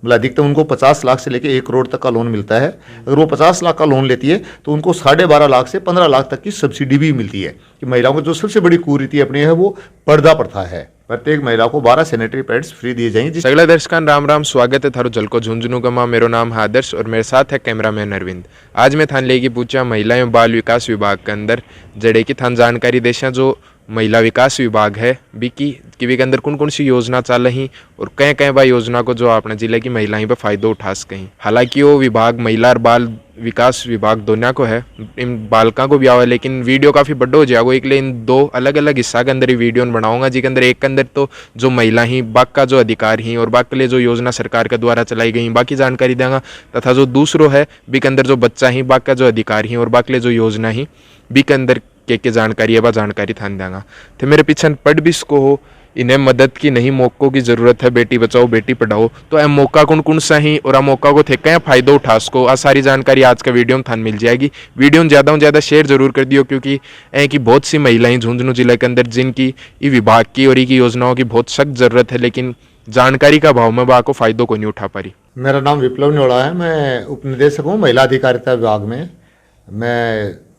मतलब अधिकतम उनको 50 लाख से लेकर 1 करोड़ तक का लोन मिलता है। अगर वो 50 लाख का लोन लेती है तो उनको 12.5 लाख से 15 लाख तक की सब्सिडी भी मिलती है। कि महिलाओं को जो सबसे बड़ी कुरीति अपनी है वो पर्दा प्रथा है। प्रत्येक महिला को 12 सैनिटरी पैड्स फ्री दिए जाएंगे। सगला दर्शकां राम राम, स्वागत है थारो जलको झुंझुनू का। मेरो नाम है आदर्श और मेरे साथ है कैमरामैन अरविंद। आज मैं थान लेगी पूछा महिला एवं बाल विकास विभाग के अंदर जड़े की थान जानकारी देशा जो महिला विकास विभाग है बीकी के अंदर कौन कौन सी योजना चल रही और कहीं कहीं बा योजना को जो अपने जिले की महिलाएं पर फायदा उठा सकें। हालांकि वो विभाग महिला और बाल विकास विभाग दोनों को है, इन बालका को भी आवा, लेकिन वीडियो काफ़ी बड़ा हो जाएगा, इसलिए इन दो अलग अलग हिस्सा के अंदर ही वीडियो बनाऊंगा। जी के अंदर एक के अंदर तो जो महिला ही बाक का जो अधिकार ही और बाक के लिए जो योजना सरकार के द्वारा चलाई गई बाकी जानकारी देंगे, तथा जो दूसरों है बी के अंदर जो बच्चा ही बाक का जो अधिकार ही और बाक के लिए जो योजना ही बी के अंदर के जानकारी है वह जानकारी थान देंगा। तो मेरे पीछे पढ़ भी इसको हो, इन्हें मदद की नहीं मौक़ों की ज़रूरत है, बेटी बचाओ बेटी पढ़ाओ। तो यह मौका कौन कौन सा ही और मौका को थे क्या फ़ायदा उठा सको, आ सारी जानकारी आज का वीडियो में थान मिल जाएगी। वीडियो में ज़्यादा शेयर जरूर कर दियो, क्योंकि की बहुत सी महिलाएं झुंझुनू जिले के अंदर जिनकी ई विभाग की और की योजनाओं की बहुत सख्त ज़रूरत है, लेकिन जानकारी का भाव में वह को फ़ायदों को नहीं उठा पा रही। मेरा नाम विप्लव न्योड़ा है, मैं उप निदेशक हूँ महिला अधिकारिता विभाग में।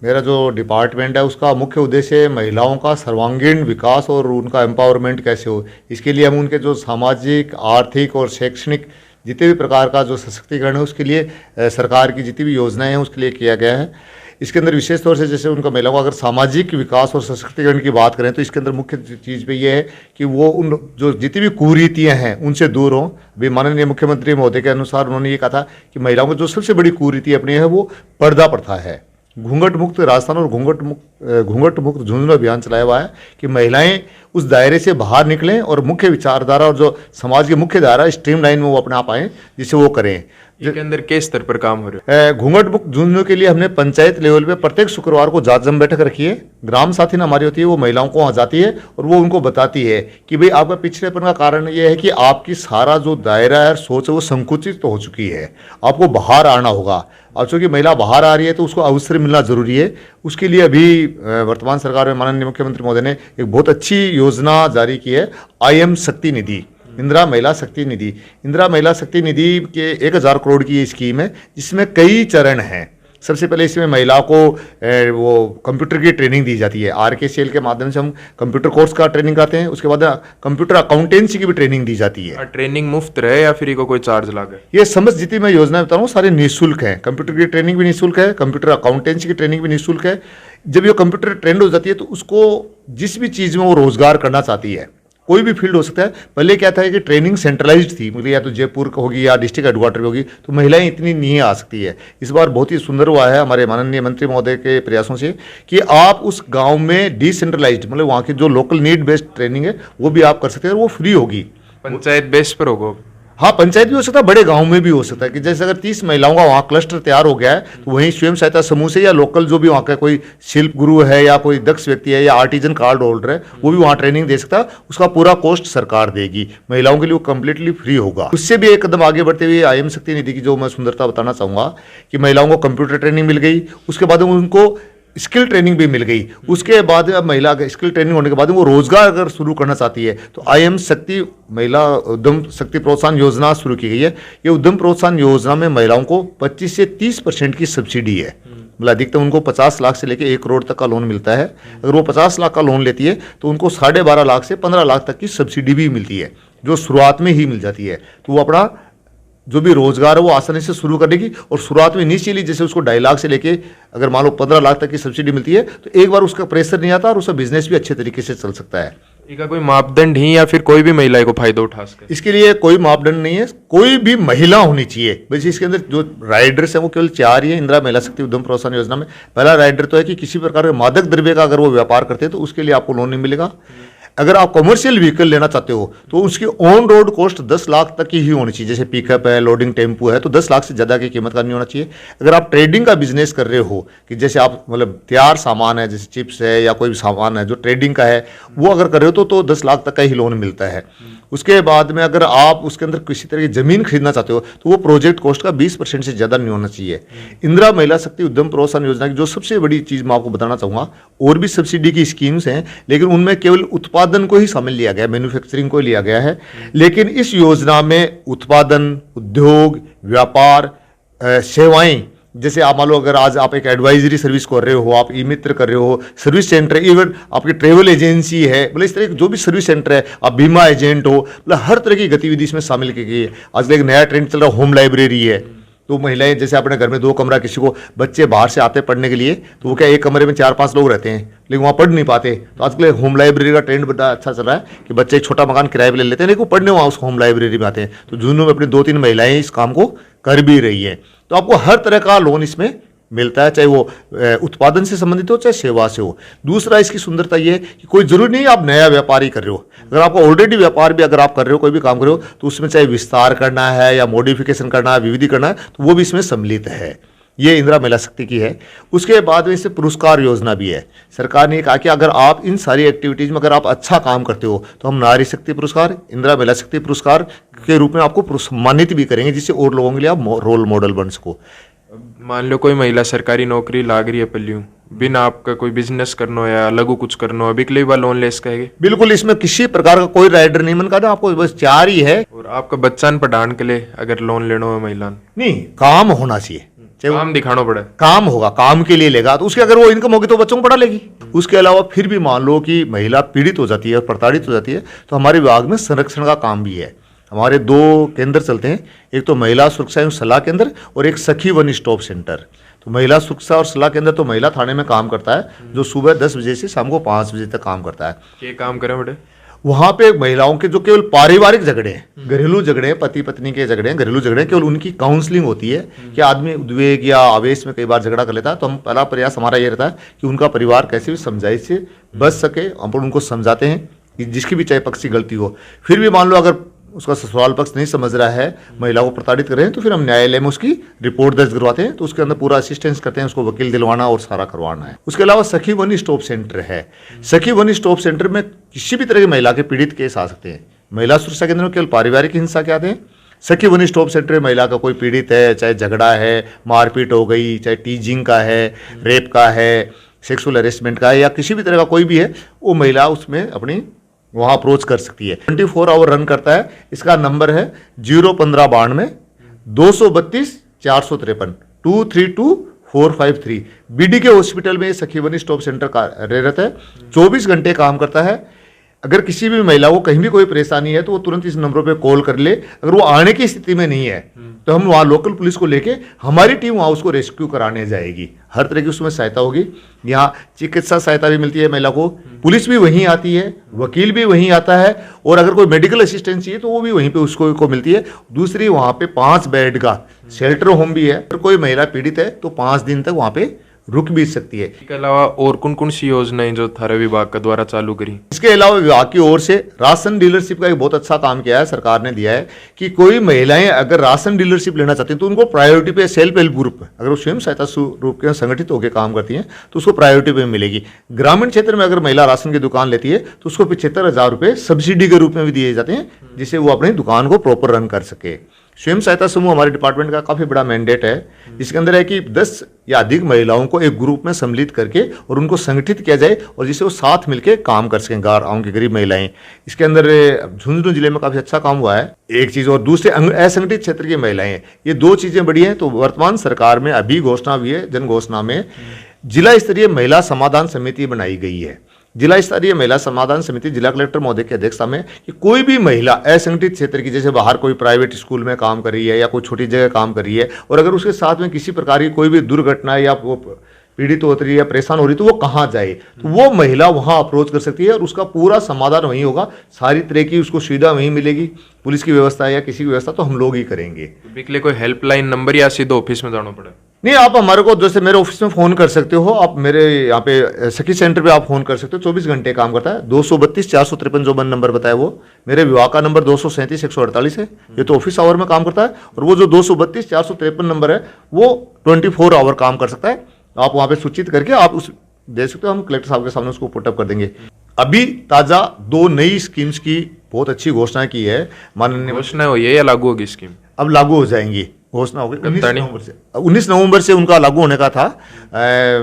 मेरा जो डिपार्टमेंट है उसका मुख्य उद्देश्य महिलाओं का सर्वांगीण विकास और उनका एम्पावरमेंट कैसे हो, इसके लिए हम उनके जो सामाजिक, आर्थिक और शैक्षणिक जितने भी प्रकार का जो सशक्तिकरण है उसके लिए सरकार की जितनी भी योजनाएं हैं उसके लिए किया गया है। इसके अंदर विशेष तौर से जैसे उनका महिलाओं का अगर सामाजिक विकास और सशक्तिकरण की बात करें तो इसके अंदर मुख्य चीज़ पे ये है कि वो उन जो जितनी भी कुरीतियाँ हैं उनसे दूर हों। अभी माननीय मुख्यमंत्री महोदय के अनुसार उन्होंने ये कहा था कि महिलाओं को जो सबसे बड़ी कुरीति अपनी है वो पर्दा प्रथा है। घूंघट मुक्त राजस्थान और घूंघट मुक्त झुंझुनू अभियान चलाया हुआ है कि महिलाएं उस दायरे से बाहर निकलें और मुख्य विचारधारा और जो समाज की मुख्य धारा स्ट्रीमलाइन में वो अपने आप आएँ, जिससे वो करें। इसके अंदर किस स्तर पर काम हो रहा है? घूंघट मुक्त झुंझुनू के लिए हमने पंचायत लेवल पे प्रत्येक शुक्रवार को जांच जम बैठक रखी है। ग्राम साथी ना हमारी होती है, वो महिलाओं को वहाँ जाती है और वो उनको बताती है कि भाई आपका पिछड़ेपन का कारण ये है कि आपकी सारा जो दायरा है सोच है वो संकुचित तो हो चुकी है, आपको बाहर आना होगा। और चूँकि महिला बाहर आ रही है तो उसको अवसर मिलना जरूरी है। उसके लिए अभी वर्तमान सरकार में माननीय मुख्यमंत्री महोदय ने एक बहुत अच्छी योजना जारी की है, IM शक्ति निधि, इंदिरा महिला शक्ति निधि। इंदिरा महिला शक्ति निधि के 1000 करोड़ की ये स्कीम है, जिसमें कई चरण हैं। सबसे पहले इसमें महिला को वो कंप्यूटर की ट्रेनिंग दी जाती है। RKCL के माध्यम से हम कंप्यूटर कोर्स का ट्रेनिंग कराते हैं। उसके बाद कंप्यूटर अकाउंटेंसी की भी ट्रेनिंग दी जाती है। ट्रेनिंग मुफ्त रहे या फिर कोई चार्ज लागे? ये समझ जितनी मैं योजना बता रहा हूँ सारे निःशुल्क है। कंप्यूटर की ट्रेनिंग भी निःशुल्क है, कंप्यूटर अकाउंटेंसी की ट्रेनिंग भी निःशुल्क है। जब ये कंप्यूटर ट्रेंड हो जाती है तो उसको जिस भी चीज़ में वो रोजगार करना चाहती है, कोई भी फील्ड हो सकता है। पहले क्या था कि ट्रेनिंग सेंट्रलाइज्ड थी, मतलब या तो जयपुर होगी या डिस्ट्रिक्ट हेडक्वार्टर में होगी, तो महिलाएं इतनी नहीं आ सकती है। इस बार बहुत ही सुंदर हुआ है हमारे माननीय मंत्री महोदय के प्रयासों से कि आप उस गांव में डिसेंट्रलाइज्ड, मतलब वहाँ की जो लोकल नीड बेस्ड ट्रेनिंग है वो भी आप कर सकते हैं और वो फ्री होगी। पंचायत बेस पर होगा? हाँ, पंचायत भी हो सकता है, बड़े गांव में भी हो सकता है कि जैसे अगर 30 महिलाओं का वहाँ क्लस्टर तैयार हो गया है तो वहीं स्वयं सहायता समूह से या लोकल जो भी वहाँ का कोई शिल्प गुरु है या कोई दक्ष व्यक्ति है या आर्टिजन कार्ड होल्डर है वो भी वहाँ ट्रेनिंग दे सकता है। उसका पूरा कॉस्ट सरकार देगी, महिलाओं के लिए वो कंप्लीटली फ्री होगा। उससे भी एक कदम आगे बढ़ते हुए IM शक्ति निधि की जो मैं सुंदरता बताना चाहूँगा कि महिलाओं को कंप्यूटर ट्रेनिंग मिल गई, उसके बाद उनको स्किल ट्रेनिंग भी मिल गई। उसके बाद अब महिला स्किल ट्रेनिंग होने के बाद वो रोजगार अगर शुरू करना चाहती है तो IM शक्ति महिला उद्यम शक्ति प्रोत्साहन योजना शुरू की गई है। ये उद्यम प्रोत्साहन योजना में महिलाओं को 25 से 30% की सब्सिडी है। मतलब अधिकतम उनको 50 लाख से लेकर 1 करोड़ तक का लोन मिलता है। अगर वो 50 लाख का लोन लेती है तो उनको 12.5 लाख से 15 लाख तक की सब्सिडी भी मिलती है, जो शुरुआत में ही मिल जाती है। तो वो अपना जो भी रोजगार है वो आसानी से शुरू करेगी और शुरुआत में इनिशियली जैसे उसको 2.5 लाख से लेके अगर मान लो 15 लाख तक की सब्सिडी मिलती है तो एक बार उसका प्रेशर नहीं आता और उसका बिजनेस भी अच्छे तरीके से चल सकता है। इसका कोई मापदंड ही या फिर कोई भी महिला को फायदा उठा सके? इसके लिए कोई मापदंड नहीं है, कोई भी महिला होनी चाहिए। वैसे इसके अंदर जो राइडर्स हैं वो केवल 4 ही है इंदिरा महिला शक्ति उद्यम प्रोत्साहन योजना में। पहला राइडर तो है कि किसी प्रकार के मादक द्रव्य का अगर वो व्यापार करते हैं तो उसके लिए आपको लोन नहीं मिलेगा। अगर आप कमर्शियल व्हीकल लेना चाहते हो तो उसकी ऑन रोड कॉस्ट 10 लाख तक की ही होनी चाहिए। जैसे पिकअप है, लोडिंग टेम्पो है, तो 10 लाख से ज़्यादा की कीमत का नहीं होना चाहिए। अगर आप ट्रेडिंग का बिजनेस कर रहे हो कि जैसे आप मतलब तैयार सामान है, जैसे चिप्स है या कोई भी सामान है जो ट्रेडिंग का है, वो अगर कर रहे हो तो 10 लाख तक का ही लोन मिलता है। उसके बाद में अगर आप उसके अंदर किसी तरह की ज़मीन खरीदना चाहते हो तो वो प्रोजेक्ट कॉस्ट का 20% से ज़्यादा नहीं होना चाहिए। इंदिरा महिला शक्ति उद्यम प्रोत्साहन योजना की जो सबसे बड़ी चीज़ मैं आपको बताना चाहूँगा, और भी सब्सिडी की स्कीम्स हैं लेकिन उनमें केवल उत्पाद उत्पादन को ही शामिल लिया गया, मैन्युफैक्चरिंग को लिया गया है। लेकिन इस योजना में उत्पादन, उद्योग, व्यापार, सेवाएं, जैसे आप मान लो अगर आज आप एक एडवाइजरी सर्विस कर रहे हो, आप ई मित्र कर रहे हो, सर्विस सेंटर, इवन आपकी ट्रेवल एजेंसी है, मतलब इस तरह की जो भी सर्विस सेंटर है, आप बीमा एजेंट हो, मतलब हर तरह की गतिविधि इसमें शामिल की गई है। आजकल एक नया ट्रेंड चल रहा है, होम लाइब्रेरी है। तो महिलाएं जैसे अपने घर में 2 कमरा, किसी को बच्चे बाहर से आते पढ़ने के लिए, तो वो क्या एक कमरे में 4-5 लोग रहते हैं, लेकिन वहाँ पढ़ नहीं पाते। तो आजकल होम लाइब्रेरी का ट्रेंड बड़ा अच्छा चल रहा है कि बच्चे एक छोटा मकान किराए पे ले लेते हैं, लेकिन वो पढ़ने वहाँ उस होम लाइब्रेरी में आते हैं। तो झुंझुनू में अपनी 2-3 महिलाएं इस काम को कर भी रही हैं। तो आपको हर तरह का लोन इसमें मिलता है, चाहे वो उत्पादन से संबंधित हो चाहे सेवा से हो। दूसरा इसकी सुंदरता ये है कि कोई जरूरी नहीं आप नया व्यापार ही कर रहे हो, अगर आपको ऑलरेडी व्यापार भी अगर आप कर रहे हो, कोई भी काम कर रहे हो, तो उसमें चाहे विस्तार करना है या मॉडिफिकेशन करना है, विविधि करना है, तो वो भी इसमें सम्मिलित है। ये इंदिरा महिला शक्ति की है। उसके बाद में इससे पुरस्कार योजना भी है। सरकार ने कहा कि अगर आप इन सारी एक्टिविटीज में अगर आप अच्छा काम करते हो तो हम नारी शक्ति पुरस्कार, इंदिरा महिला शक्ति पुरस्कार के रूप में आपको सम्मानित भी करेंगे, जिससे और लोगों के लिए आप रोल मॉडल बन सको। मान लो कोई महिला सरकारी नौकरी लाग रही है पल्लियों, बिना आपका कोई बिजनेस करना हो या लघु कुछ करना हो, अभी के लिए बार लोन ले सकेंगे? बिल्कुल, इसमें किसी प्रकार का कोई राइडर नहीं मन करना, आपको बस 4 ही है। और आपका बच्चा पढ़ाने के लिए अगर लोन लेना हो महिला, नहीं, काम होना चाहिए, काम दिखाना पड़े, काम होगा, काम के लिए लेगा, तो उसके अगर वो इनकम होगी तो बच्चों को पढ़ा लेगी। उसके अलावा फिर भी मान लो कि महिला पीड़ित हो जाती है, प्रताड़ित हो जाती है, तो हमारे विभाग में संरक्षण का काम भी है। हमारे 2 केंद्र चलते हैं, एक तो महिला सुरक्षा एवं सलाह केंद्र और एक सखी वन स्टॉप सेंटर। तो महिला सुरक्षा और सलाह केंद्र तो महिला थाने में काम करता है, जो सुबह 10 बजे से शाम को 5 बजे तक काम करता है। ये काम करें बेटे? वहाँ पे महिलाओं के जो केवल पारिवारिक झगड़े हैं, घरेलू झगड़े हैं, पति पत्नी के झगड़े हैं, घरेलू झगड़े हैं, केवल उनकी काउंसलिंग होती है कि आदमी उद्वेग या आवेश में कई बार झगड़ा कर लेता है, तो हम पहला प्रयास हमारा ये रहता है कि उनका परिवार कैसे भी समझाइश से बच सके। हम उनको समझाते हैं कि जिसकी भी चाहे पक्ष की गलती हो, फिर भी मान लो अगर उसका ससुराल पक्ष नहीं समझ रहा है, महिला को प्रताड़ित कर रहे हैं, तो फिर हम न्यायालय में उसकी रिपोर्ट दर्ज करवाते हैं। तो उसके अंदर पूरा असिस्टेंस करते हैं, उसको वकील दिलवाना और सारा करवाना है। उसके अलावा सखी वन स्टॉप सेंटर है। सखी वन स्टॉप सेंटर में किसी भी तरह की महिला के पीड़ित केस आ सकते हैं। महिला सुरक्षा केंद्र में केवल पारिवारिक हिंसा के आते हैं। सखी वन स्टॉप सेंटर में महिला का कोई पीड़ित है, चाहे झगड़ा है, मारपीट हो गई, चाहे टीजिंग का है, रेप का है, सेक्सुअल हरेसमेंट का है, या किसी भी तरह का कोई भी है, वो महिला उसमें अपनी वहाँ अप्रोच कर सकती है। 24 आवर रन करता है। इसका नंबर है 01592 232 453 232453। बीडी के हॉस्पिटल में सखी वन स्टॉप सेंटर कार्यरत है, 24 घंटे काम करता है। अगर किसी भी महिला को कहीं भी कोई परेशानी है तो वो तुरंत इस नंबर पे कॉल कर ले। अगर वो आने की स्थिति में नहीं है तो हम वहाँ लोकल पुलिस को लेके हमारी टीम वहाँ उसको रेस्क्यू कराने जाएगी। हर तरह की उसमें सहायता होगी। यहाँ चिकित्सा सहायता भी मिलती है महिला को, पुलिस भी वहीं आती है, वकील भी वहीं आता है, और अगर कोई मेडिकल असिस्टेंस चाहिए तो वो भी वहीं पे उसको को मिलती है। दूसरी, वहाँ पे 5 बेड का शेल्टर होम भी है। अगर कोई महिला पीड़ित है तो 5 दिन तक वहाँ पे रुक भी सकती है। इसके अलावा और कौन कौन सी योजनाएं जो थारे विभाग का द्वारा चालू करी? इसके अलावा विभाग की ओर से राशन डीलरशिप का एक बहुत अच्छा काम किया है, सरकार ने दिया है कि कोई महिलाएं अगर राशन डीलरशिप लेना चाहती हैं तो उनको प्रायोरिटी पे, सेल्फ हेल्प ग्रुप, अगर वो स्वयं सहायता रूप के संगठित होकर काम करती हैं तो उसको प्रायोरिटी पे मिलेगी। ग्रामीण क्षेत्र में अगर महिला राशन की दुकान लेती है तो उसको 75,000 रुपये सब्सिडी के रूप में भी दिए जाते हैं, जिससे वो अपनी दुकान को प्रॉपर रन कर सके। स्वयं सहायता समूह हमारे डिपार्टमेंट का काफ़ी बड़ा मैंडेट है, जिसके अंदर है कि 10 या अधिक महिलाओं को एक ग्रुप में सम्मिलित करके और उनको संगठित किया जाए, और जिससे वो साथ मिलकर काम कर सकें, गाँव की गरीब महिलाएं। इसके अंदर झुंझुनू जिले में काफ़ी अच्छा काम हुआ है, एक चीज़। और दूसरे असंगठित क्षेत्र की महिलाएं, ये 2 चीज़ें बड़ी हैं। तो वर्तमान सरकार में अभी घोषणा हुई है, जन घोषणा में जिला स्तरीय महिला समाधान समिति बनाई गई है। जिला स्तरीय महिला समाधान समिति जिला कलेक्टर महोदय की अध्यक्षता में, कि कोई भी महिला असंगठित क्षेत्र की, जैसे बाहर कोई प्राइवेट स्कूल में काम कर रही है या कोई छोटी जगह काम कर रही है, और अगर उसके साथ में किसी प्रकार की कोई भी दुर्घटना या वो पीड़ित हो रही है या परेशान हो रही है, तो वो कहाँ जाए, तो वो महिला वहाँ अप्रोच कर सकती है और उसका पूरा समाधान वहीं होगा। सारी तरह की उसको सुविधा वहीं मिलेगी। पुलिस की व्यवस्था या किसी की व्यवस्था तो हम लोग ही करेंगे। बिकले कोई हेल्पलाइन नंबर या सीधे ऑफिस में जाना पड़े? नहीं, आप हमारे को जैसे मेरे ऑफिस में फ़ोन कर सकते हो, आप मेरे यहाँ पे सखी सेंटर पे आप फ़ोन कर सकते हो, 24 घंटे काम करता है। 232 453 जो मैंने नंबर बताया वो मेरे विभाग का नंबर 237 148 है, ये तो ऑफिस आवर में काम करता है। और वो जो 232 453 नंबर है वो 24 आवर काम कर सकता है। आप वहाँ पे सूचित करके आप उस दे सकते हो, हम कलेक्टर साहब के सामने उसको पुटअप कर देंगे। अभी ताज़ा 2 नई स्कीम्स की बहुत अच्छी घोषणा की है माननीय। घोषणा हुई है या लागू होगी स्कीम? अब लागू हो जाएंगी, घोषणा होगी 19 नवंबर से उनका लागू होने का था।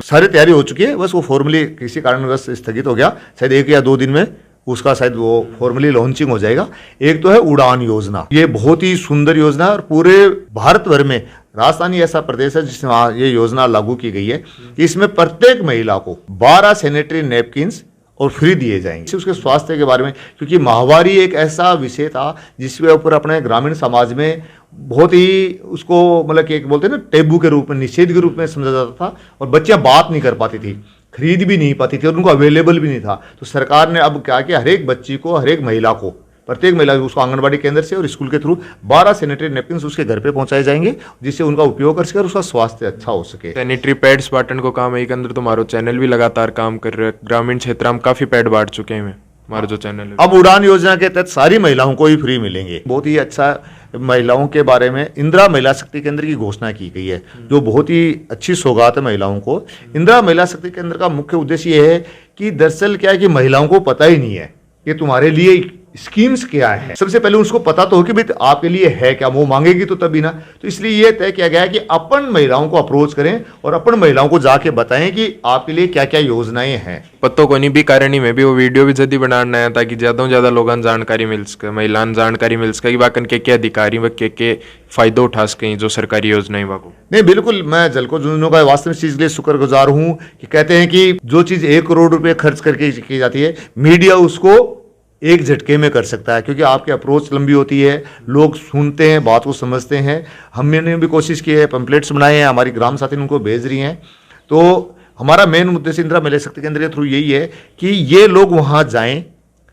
सारी तैयारी हो चुकी है, बस वो फॉर्मली किसी कारणवश स्थगित हो गया, शायद 1 या 2 दिन में उसका शायद वो फॉर्मली लॉन्चिंग हो जाएगा। एक तो है उड़ान योजना, ये बहुत ही सुंदर योजना है और पूरे भारत भर में राजस्थान ही ऐसा प्रदेश है जिसमें ये योजना लागू की गई है कि इसमें प्रत्येक महिला को 12 सैनिटरी नैपकिन्स और फ्री दिए जाएंगे। उसके स्वास्थ्य के बारे में, क्योंकि माहवारी एक ऐसा विषय था जिसके ऊपर अपने ग्रामीण समाज में बहुत ही उसको मतलब कि एक बोलते हैं ना टेबू के रूप में, निषेध के रूप में समझा जाता था और बच्चियां बात नहीं कर पाती थी, खरीद भी नहीं पाती थी और उनको अवेलेबल भी नहीं था। तो सरकार ने अब क्या किया, हर एक बच्ची को, हर एक महिला को, प्रत्येक महिला उसको आंगनबाड़ी केंद्र से और स्कूल के थ्रू 12 सैनिटरी नैपकिन उसके घर पे पहुंचाए जाएंगे, जिससे उनका उपयोग कर सके और उसका स्वास्थ्य अच्छा हो सके। सैनिटरी पैड्स बांटने को काम है के अंदर, तो हमारो चैनल भी लगातार काम कर रहे हैं। ग्रामीण क्षेत्र में काफी पैड बांट चुके हैं हमारा जो चैनल है। अब उड़ान योजना के तहत सारी महिलाओं को ही फ्री मिलेंगे। बहुत ही अच्छा महिलाओं के बारे में इंदिरा महिला शक्ति केंद्र की घोषणा की गई है, जो बहुत ही अच्छी सौगात है महिलाओं को। इंदिरा महिला शक्ति केंद्र का मुख्य उद्देश्य ये है कि दरअसल क्या है कि महिलाओं को पता ही नहीं है कि तुम्हारे लिए स्कीम्स क्या है। सबसे पहले उसको पता तो हो कि भाई आपके लिए है क्या, वो मांगेगी तो तभी ना। तो इसलिए ये तय किया गया है कि अपन महिलाओं को अप्रोच करें और अपन महिलाओं को जाके बताएं कि आपके लिए क्या क्या योजनाएं हैं। पत्तों को नहीं भी कारण में भी वो वीडियो भी जल्दी बनाना है ताकि ज्यादा से ज्यादा लोगों जानकारी मिल सके, महिलाओं जानकारी मिल सके कि वाकन के अधिकारी व के फायदा उठा सकें जो सरकारी योजनाएं वाको। नहीं, बिल्कुल मैं जलको झुंझुनू का वास्तव में इस चीज के लिए शुक्रगुजार हूं कि कहते हैं कि जो चीज 1 करोड़ रुपए खर्च करके की जाती है, मीडिया उसको एक झटके में कर सकता है, क्योंकि आपकी अप्रोच लंबी होती है, लोग सुनते हैं, बात को समझते हैं। हमने भी कोशिश की है, पैम्पलेट्स बनाए हैं, हमारी ग्राम साथी उनको भेज रही हैं। तो हमारा मेन उद्देश्य इंदिरा महिला शक्ति केंद्र के थ्रू यही है कि ये लोग वहाँ जाएं,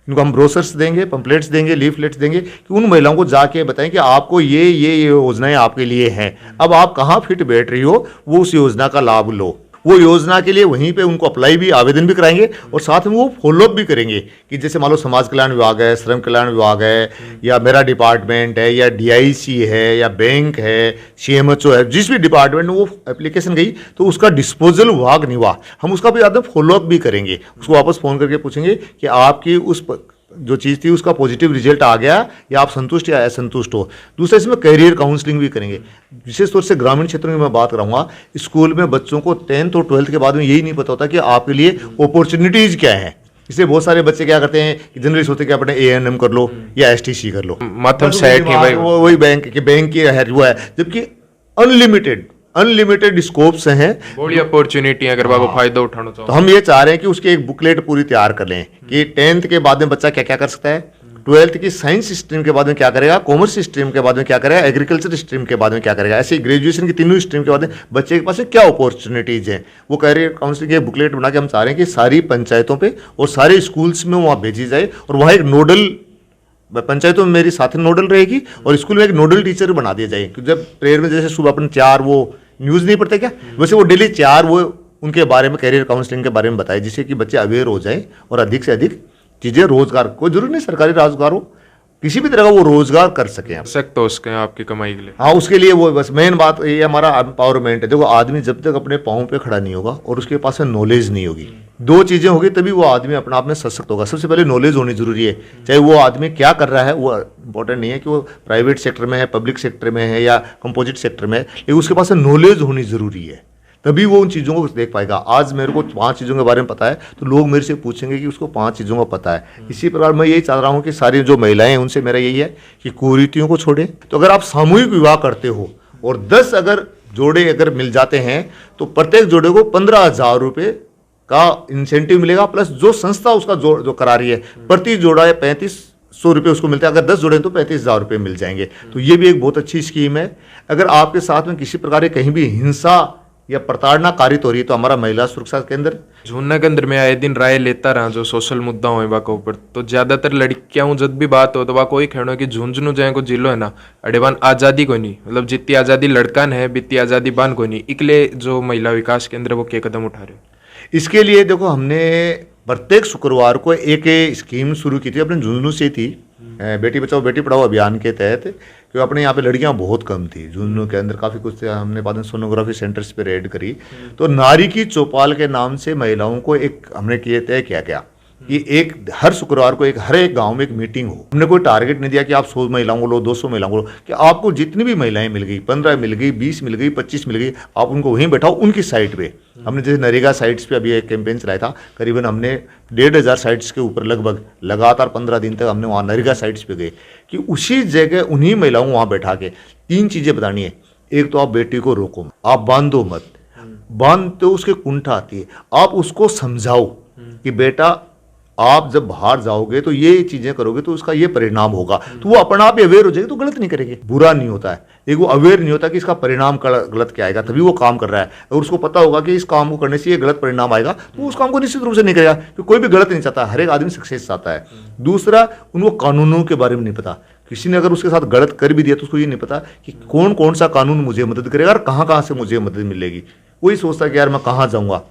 इनको हम ब्रोशर्स देंगे, पैम्पलेट्स देंगे, लीफलेट्स देंगे कि उन महिलाओं को जाके बताएं कि आपको ये योजनाएं आपके लिए हैं। अब आप कहाँ फिट बैठ रही हो, वो उस योजना का लाभ लो। वो योजना के लिए वहीं पे उनको अप्लाई भी, आवेदन भी कराएंगे और साथ में वो फॉलोअप भी करेंगे कि जैसे मान लो समाज कल्याण विभाग है, श्रम कल्याण विभाग है, या मेरा डिपार्टमेंट है, या DIC है, या बैंक है, CMHO है, जिस भी डिपार्टमेंट में वो एप्लीकेशन गई तो उसका डिस्पोजल विभाग नहीं हुआ, हम उसका भी आदम फॉलोअप भी करेंगे। उसको वापस फ़ोन करके पूछेंगे कि आपकी उस जो चीज़ थी उसका पॉजिटिव रिजल्ट आ गया या आप संतुष्ट या असंतुष्ट हो। दूसरा, इसमें करियर काउंसलिंग भी करेंगे। विशेष तौर से ग्रामीण क्षेत्रों में मैं बात करूँगा, स्कूल में बच्चों को 10th और 12th के बाद में यही नहीं पता होता कि आपके लिए अपॉर्चुनिटीज़ क्या है। इसलिए बहुत सारे बच्चे क्या करते हैं कि जनरली सोचते कि अपने ANM कर लो या STC कर लो, मातम सेट है भाई, वही बैंक की है वो है, जबकि अनलिमिटेड स्कोप्स हैं, बड़ी अपॉर्चुनिटी अगर वो फायदा उठाना चाहो। तो हम ये चाह रहे हैं कि उसकी एक बुकलेट पूरी तैयार कर लें कि 10th के बाद में बच्चा क्या क्या कर सकता है, 12th की साइंस स्ट्रीम के बाद में क्या करेगा, कॉमर्स स्ट्रीम के बाद में क्या करेगा, एग्रीकल्चर स्ट्रीम के बाद में क्या करेगा, ऐसे ग्रेजुएशन की तीनों स्ट्रीम के बाद में बच्चे के पास में क्या अपॉर्चुनिटीज हैं। वो करियर काउंसलिंग की बुकलेट बना के हम चाह रहे हैं कि सारी पंचायतों पे और सारे स्कूल्स में वहाँ भेजी जाए और वहाँ एक नोडल, पंचायतों में मेरी साथ नोडल रहेगी और स्कूल में एक नोडल टीचर बना दिया जाए। जब प्रेयर में जैसे सुबह अपन 4 वो न्यूज़ नहीं पढ़ते क्या, वैसे वो डेली 4 वो उनके बारे में, करियर काउंसलिंग के बारे में बताए, जिससे कि बच्चे अवेयर हो जाएं और अधिक से अधिक चीज़ें, रोजगार, कोई जरूरी नहीं सरकारी रोजगार हो, किसी भी तरह का वो रोजगार कर सकें आप। सकते हो उसके आपकी कमाई के लिए। हाँ, उसके लिए वो बस मेन बात ये हमारा एम्पावरमेंट है। देखो, आदमी जब तक अपने पाँव पे खड़ा नहीं होगा और उसके पास में नॉलेज नहीं होगी, 2 चीज़ें होगी तभी वो आदमी अपने आप में सशक्त होगा। सबसे पहले नॉलेज होनी जरूरी है, चाहे वो आदमी क्या कर रहा है वो इंपॉर्टेंट नहीं है कि वो प्राइवेट सेक्टर में है, पब्लिक सेक्टर में है या कंपोजिट सेक्टर में है, लेकिन उसके पास नॉलेज होनी जरूरी है, तभी वो उन चीज़ों को देख पाएगा। आज मेरे को 5 चीज़ों के बारे में पता है तो लोग मेरे से पूछेंगे कि उसको 5 चीज़ों का पता है। इसी प्रकार मैं यही चाह रहा हूँ कि सारी जो महिलाएं हैं उनसे मेरा यही है कि कुरीतियों को छोड़ें। तो अगर आप सामूहिक विवाह करते हो और 10 अगर जोड़े अगर मिल जाते हैं तो प्रत्येक जोड़े को 15,000 रुपये का इंसेंटिव मिलेगा, प्लस जो संस्था उसका जो करा रही है प्रति जोड़ा 3500 रुपये उसको मिलता है। अगर 10 जोड़े तो 35,000 रुपये मिल जाएंगे। तो ये भी एक बहुत अच्छी स्कीम है। अगर आपके साथ में किसी प्रकार की कहीं भी हिंसा या प्रताड़ना कारित हो रही है तो हमारा महिला सुरक्षा केंद्र झुंझुनू के अंदर में आए दिन राय लेता रहा जो सोशल मुद्दा हो वाको ऊपर, तो ज्यादातर लड़कियां जब भी बात हो तो वाको ही कहना कि झुंझुनू जाए को जिलो है ना अडेवान आजादी को नहीं, मतलब जितनी आजादी लड़कन है बितनी आजादी बान को नहीं। इकले जो महिला विकास केंद्र वो क्या कदम उठा रहे? इसके लिए देखो, हमने प्रत्येक शुक्रवार को एक स्कीम शुरू की थी, अपने झुंझुनू से थी, बेटी बचाओ बेटी पढ़ाओ अभियान के तहत, क्योंकि अपने यहाँ पे लड़कियाँ बहुत कम थी झुंझुनू के अंदर। काफ़ी कुछ हमने बाद में सोनोग्राफी सेंटर्स पे रेड करी, तो नारी की चौपाल के नाम से महिलाओं को एक हमने किए तय किया गया कि एक हर शुक्रवार को हर एक गांव में एक मीटिंग हो। हमने कोई टारगेट नहीं दिया कि आप 100 महिलाओं को लो, 200 महिलाओं को लो, कि आपको जितनी भी महिलाएं मिल गई, 15 मिल गई, 20 मिल गई, 25 मिल गई, आप उनको वहीं बैठाओ उनकी साइट पे। हमने जैसे नरेगा साइट्स पे अभी एक कैंपेन चलाया था, करीबन हमने 1,500 साइट्स के ऊपर लगभग लगातार 15 दिन तक हमने वहाँ नरेगा साइट्स पे गए कि उसी जगह उन्हीं महिलाओं को वहाँ बैठा के 3 चीज़ें बतानी है। एक तो आप बेटी को रोको, आप बांधो मत, बांधते हो उसके कुंठा आती है, आप उसको समझाओ कि बेटा आप जब बाहर जाओगे तो ये चीजें करोगे तो उसका ये परिणाम होगा, तो वो अपना आप अवेयर हो जाएगी, तो गलत नहीं करेंगे। बुरा नहीं होता है, एक वो अवेयर नहीं होता कि इसका परिणाम गलत क्या आएगा, तभी वो काम कर रहा है। और उसको पता होगा कि इस काम को करने से ये गलत परिणाम आएगा, तो उस काम को निश्चित रूप से नहीं करेगा, क्योंकि कोई भी गलत नहीं चाहता, हर एक आदमी सक्सेस चाहता है। दूसरा, उनको कानूनों के बारे में नहीं पता, किसी ने अगर उसके साथ गलत कर भी दिया तो उसको ये नहीं पता कि कौन कौन सा कानून मुझे मदद करेगा और कहाँ कहाँ से मुझे मदद मिलेगी। वही सोचता है कि यार मैं कहाँ जाऊँगा।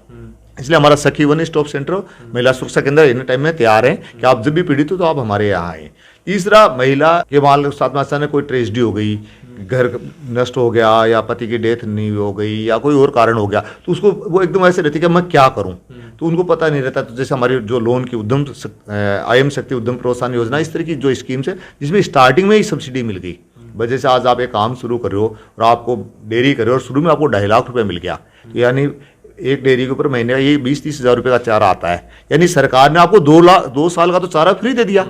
इसलिए हमारा सखी वन स्टॉप सेंटर महिला सुरक्षा केंद्र इन टाइम में तैयार है कि आप जब भी पीड़ित हो तो आप हमारे यहाँ आए। तीसरा, महिला के मान लो साथ में अचानक कोई ट्रेजेडी हो गई, घर नष्ट हो गया या पति की डेथ नहीं हो गई या कोई और कारण हो गया, तो उसको वो एकदम ऐसे रहती है कि मैं क्या करूं, तो उनको पता नहीं रहता। तो जैसे हमारी जो लोन की IM शक्ति उद्यम प्रोत्साहन योजना, इस तरह की जो स्कीम्स है जिसमें स्टार्टिंग में ही सब्सिडी मिल गई। वजह से आज आप एक काम शुरू कर रहे हो और आपको डेयरी कर रहे हो और शुरू में आपको 2.5 लाख रुपये मिल गया, तो यानी एक डेयरी के ऊपर महीने का ये 20-30 हज़ार रुपये का चारा आता है, यानी सरकार ने आपको 2 साल का तो चारा फ्री दे दिया।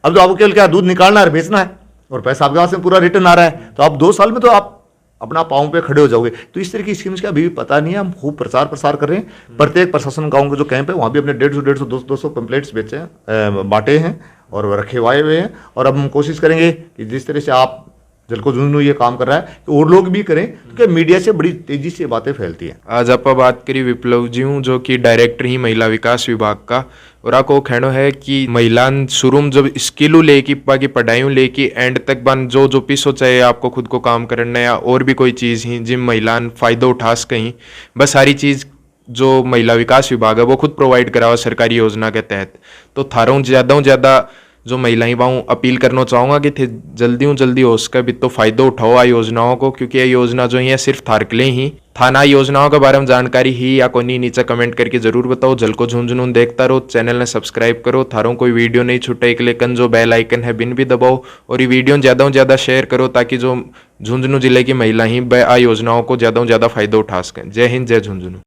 अब तो आपको केवल क्या दूध निकालना है, बेचना है और पैसा आपके पास में पूरा रिटर्न आ रहा है, तो आप 2 साल में तो आप अपना पाँव पे खड़े हो जाओगे। तो इस तरह की स्कीम्स का अभी भी पता नहीं है, हम खूब प्रसार कर रहे हैं। प्रत्येक प्रशासन गाँव के जो कैंप है वहाँ भी अपने 150-200 पैम्पलेट्स बेचे हैं, बांटे हैं और रखे हुए हैं। और अब हम कोशिश करेंगे कि जिस तरह से आप जलको झुंझुनू ये काम कर रहा है तो और लोग भी करें, क्योंकि मीडिया से बड़ी तेजी से बातें फैलती हैं। आज आप बात करी विप्लव जी हूँ, जो कि डायरेक्टर ही महिला विकास विभाग का, और आपको कहना है कि महिला शुरू में जब स्किलू लेकी बाकी पढ़ाइयों लेकी एंड तक बन जो पीसो चाहे आपको खुद को काम करना या और भी कोई चीज़ ही जिम महिला फ़ायदा उठा सकें, बस सारी चीज़ जो महिला विकास विभाग है वो खुद प्रोवाइड करावा सरकारी योजना के तहत। तो थारों ज़्यादा जो महिलाएं बाहूँ अपील करना चाहूँगा कि थे जल्दी हो उसका भी तो फ़ायदा उठाओ आ योजनाओं को, क्योंकि ये योजना जो है सिर्फ थार के लिए ही थाना योजनाओं के बारे में जानकारी ही या कोई नीचे कमेंट करके जरूर बताओ। जलको झुंझुनू देखता रहो, चैनल ने सब्सक्राइब करो, थारों कोई वीडियो नहीं छूटे एक लेकिन जो बेल आइकन है बिन भी दबाओ, और ये वीडियो ज़्यादा शेयर करो ताकि जो झुंझुनू जिले की महिला ही आ योजनाओं को ज़्यादा फ़ायदा उठा सकें। जय हिंद, जय झुंझुनू।